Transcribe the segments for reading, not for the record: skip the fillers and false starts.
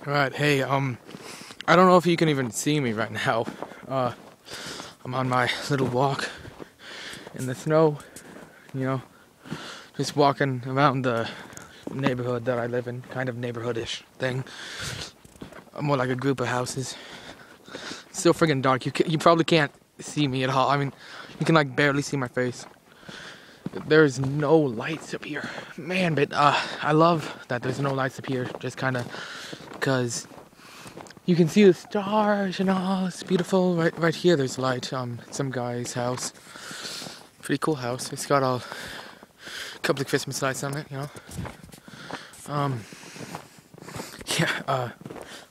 Alright, hey, I don't know if you can even see me right now. I'm on my little walk in the snow, you know, just walking around the neighborhood that I live in, kind of neighborhoodish thing. More like a group of houses. It's still friggin' dark. You probably can't see me at all. I mean, you can like barely see my face. There's no lights up here, man. But I love that there's no lights up here. Just kind of because you can see the stars and all. It's beautiful. Right here, there's light. Some guy's house. Pretty cool house. It's got a couple of Christmas lights on it, you know.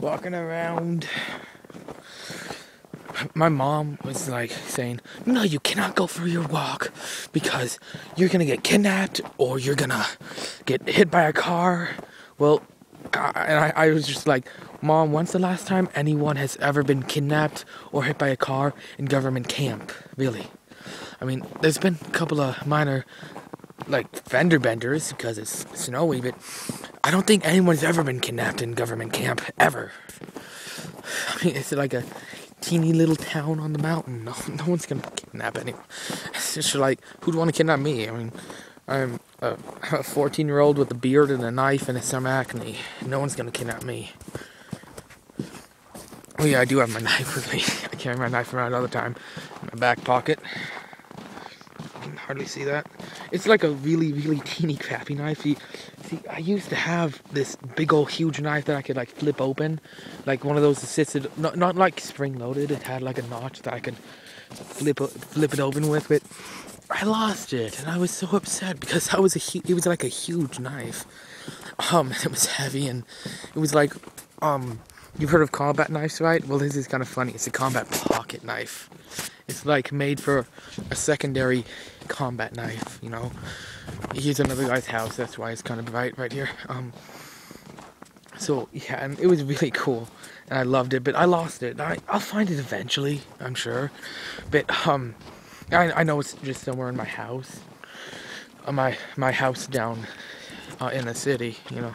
Walking around. My mom was like saying, "No, you cannot go for your walk because you're gonna get kidnapped or you're gonna get hit by a car." Well, I was just like, "Mom, when's the last time anyone has ever been kidnapped or hit by a car in government camp? Really? I mean, there's been a couple of minor, like, fender benders because it's snowy, but I don't think anyone's ever been kidnapped in government camp, ever. I mean, it's like a teeny little town on the mountain. No one's gonna kidnap anyone. It's just like, who'd want to kidnap me? I mean, I'm a 14-year-old with a beard and a knife and some acne. No one's gonna kidnap me." Oh yeah, I do have my knife with me. I carry my knife around all the time in my back pocket. You can hardly see that. It's like a really, really teeny crappy knife. See, I used to have this big old huge knife that I could like flip open, like one of those assisted, not like spring loaded. It had like a notch that I could flip it open with. But I lost it, and I was so upset because it was like a huge knife. It was heavy, and it was like, you've heard of combat knives, right? Well, this is kind of funny. It's a combat pocket knife. It's like made for a secondary combat knife, you know. Here's another guy's house. That's why it's kind of bright right here. So yeah, and it was really cool, and I loved it. But I lost it. I'll find it eventually, I'm sure. But I know it's just somewhere in my house. My house down in the city, you know.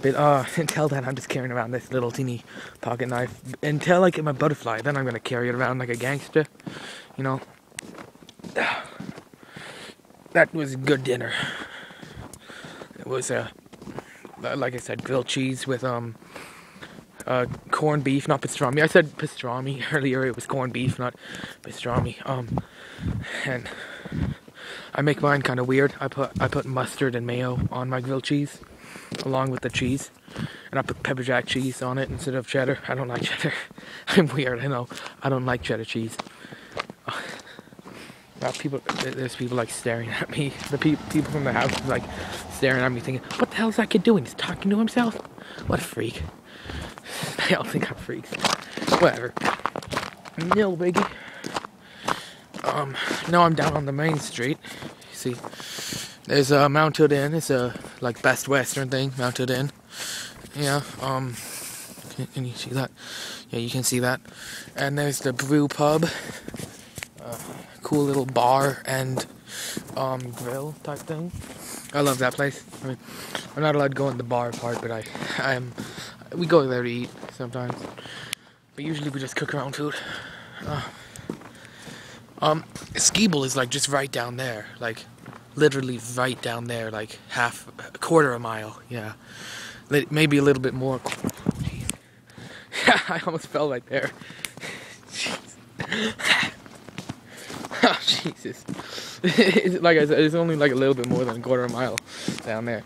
But until then, I'm just carrying around this little teeny pocket knife until I get my butterfly. Then I'm gonna carry it around like a gangster, you know. That was a good dinner. It was like I said, grilled cheese with corned beef, not pastrami. I said pastrami earlier. It was corned beef, not pastrami. And I make mine kind of weird. I put mustard and mayo on my grilled cheese, along with the cheese, and I put pepper jack cheese on it instead of cheddar. I don't like cheddar. I'm weird, I know. I don't like cheddar cheese. There's people like staring at me. The people from the house like staring at me, thinking, "What the hell is that kid doing? He's talking to himself? What a freak!" They all think I'm freaks. Whatever. No biggie. Now I'm down on the main street. You see, there's a Mount Hood Inn. It's a like Best Western thing, Mount Hood Inn. Yeah. Can you see that? Yeah, you can see that. And there's the Brew Pub. Cool little bar and grill type thing. I love that place. I mean, I'm not allowed to go in the bar part, but we go there to eat sometimes. But usually we just cook our own food. Skeeble is like just right down there, like literally right down there, like a quarter of a mile. Yeah, maybe a little bit more. I almost fell right there. Oh, Jesus. Like I said, it's only like a little bit more than a quarter of a mile down there.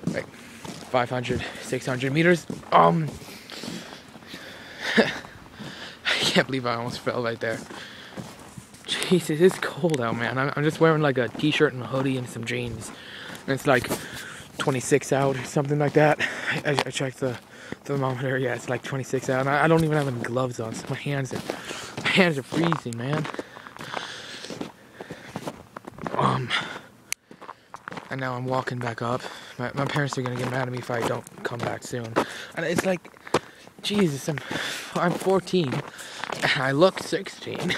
Like 500, 600 meters. I can't believe I almost fell right there. Jesus, it's cold out, man. I'm just wearing like a t-shirt and a hoodie and some jeans. And it's like 26 out or something like that. I checked the thermometer. Yeah, it's like 26 out. And I don't even have any gloves on, so my hands are freezing, man. And now I'm walking back up. My parents are gonna get mad at me if I don't come back soon. And it's like, Jesus, I'm 14, and I look 16.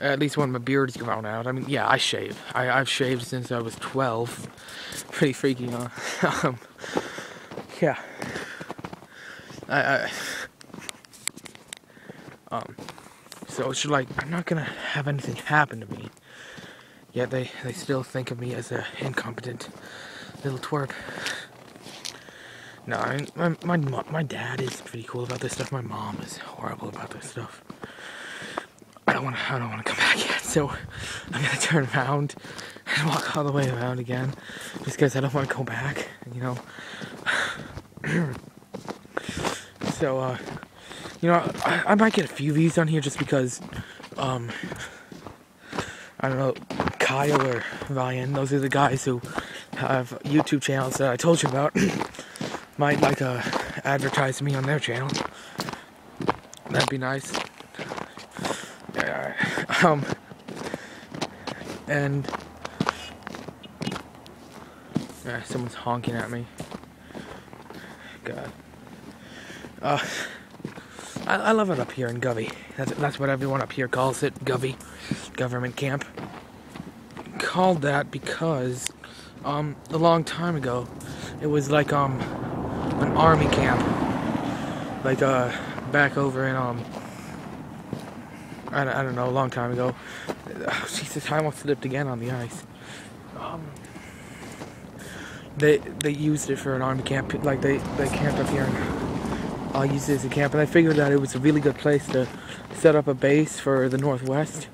At least when my beard's grown out. I mean, yeah, I shave. I've shaved since I was 12. Pretty freaky, huh? Yeah. I so it's like, I'm not gonna have anything happen to me. Yet they still think of me as a incompetent little twerp. No, I mean, my dad is pretty cool about this stuff. My mom is horrible about this stuff. I don't want to come back yet, so I'm gonna turn around and walk all the way around again, just because I don't want to go back, you know. So, you know, I might get a few views on here just because, I don't know, Kyle or Ryan, those are the guys who have YouTube channels that I told you about, might like advertise me on their channel. That'd be nice. And someone's honking at me. God. I love it up here in Govey. That's what everyone up here calls it, Govey, government camp. Called that because a long time ago it was like an army camp, like back over in I don't know, a long time ago. Jesus, I almost slipped again on the ice. They used it for an army camp, like they camped up here, and I used it as a camp, and I figured that it was a really good place to set up a base for the Northwest,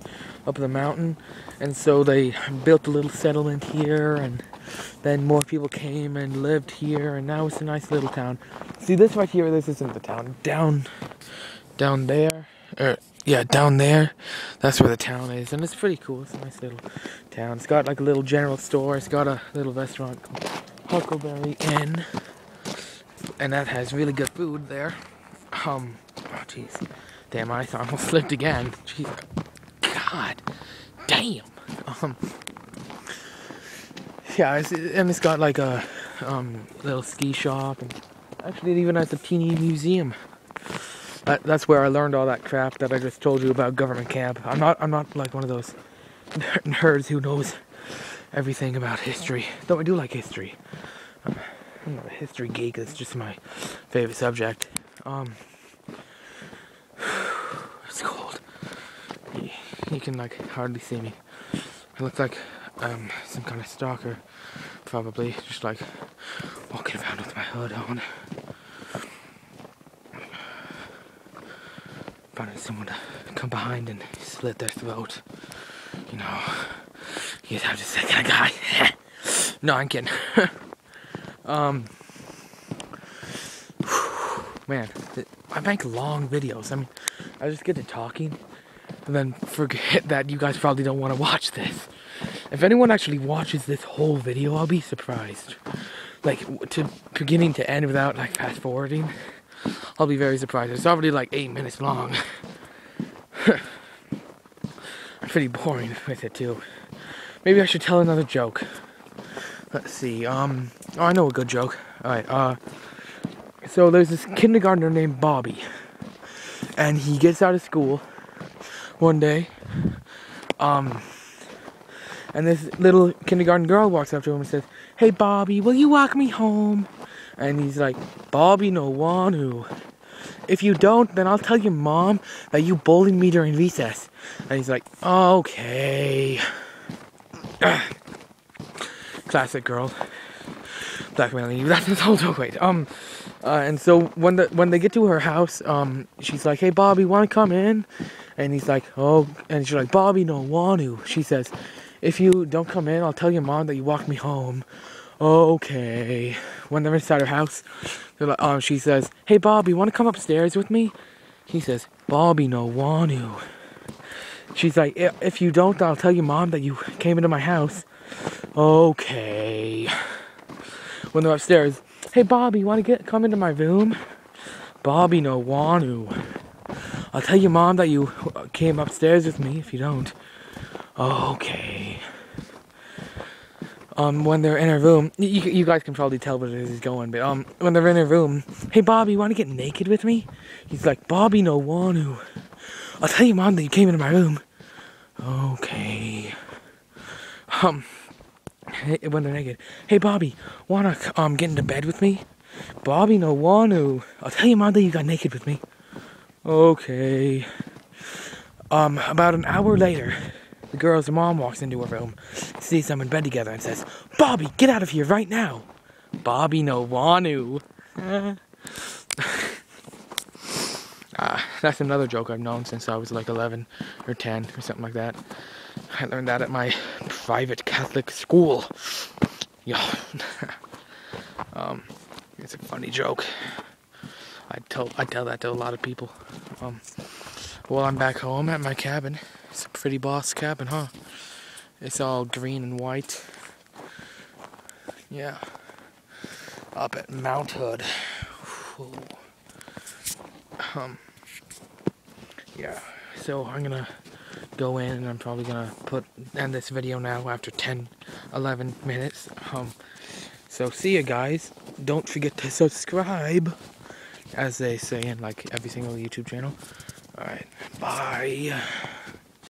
up the mountain, and so they built a little settlement here, and then more people came and lived here, and now it's a nice little town. See, this right here, this isn't the town. Down there, yeah, down there, that's where the town is, and it's pretty cool. It's a nice little town. It's got like a little general store. It's got a little restaurant called Huckleberry Inn, and that has really good food there. Oh jeez, damn, I almost slipped again. Jeez, God, damn. Yeah, and it's got like a little ski shop, and actually it even has a teeny museum. That's where I learned all that crap that I just told you about government camp. I'm not like one of those nerds who knows everything about history. Though I do like history. I'm not a history geek. It's just my favorite subject. It's cold. You can like hardly see me. I look like some kind of stalker, probably, just like walking around with my hood on. Finding someone to come behind and slit their throat. You know, you have just that kind of guy. No, I'm kidding. Man, I make long videos. I mean, I just get to talking and then forget that you guys probably don't want to watch this. If anyone actually watches this whole video, I'll be surprised. Like, to beginning to end without, like, fast forwarding. I'll be very surprised. It's already like 8 minutes long. I'm pretty boring with it too. Maybe I should tell another joke. Let's see. Oh, I know a good joke. Alright, so there's this kindergartner named Bobby. And he gets out of school one day. And this little kindergarten girl walks up to him and says, "Hey Bobby, will you walk me home?" And he's like, "Bobby, no want to. If you don't, then I'll tell your mom that you bullied me during recess." And he's like, "Okay." Classic girl. Blackmailing you. That's the whole joke. Wait. And so when they get to her house, she's like, "Hey Bobby, wanna come in?" And he's like, "Oh," and she's like, "Bobby, no want to." She says, "If you don't come in, I'll tell your mom that you walked me home." Okay. When they're inside her house, they're like, she says, "Hey Bobby, want to come upstairs with me?" He says, "Bobby, no want to." She's like, "If you don't, I'll tell your mom that you came into my house." Okay. When they're upstairs, "Hey Bobby, want to come into my room?" "Bobby, no want to. I'll tell your mom that you came upstairs with me if you don't." Okay. When they're in her room, you guys can probably tell where this is going, but when they're in her room, "Hey Bobby, want to get naked with me?" He's like, "Bobby, no want to. I'll tell your mom that you came into my room." Okay. When they're naked, "Hey Bobby, wanna get into bed with me?" Bobby no wanu. I'll tell your mom that you got naked with me. Okay. About an hour later, the girl's mom walks into her room, sees them in bed together, and says, Bobby, get out of here right now. Bobby no wanu. That's another joke I've known since I was like 11 or 10 or something like that. I learned that at my private Catholic school. Yeah. It's a funny joke. I tell that to a lot of people. Well, I'm back home at my cabin. It's a pretty boss cabin, huh? It's all green and white. Yeah. Up at Mount Hood. Whew. Yeah. So I'm gonna go in and I'm probably gonna end this video now after 11 minutes. So see you guys. Don't forget to subscribe, as they say in like every single YouTube channel. Alright, bye.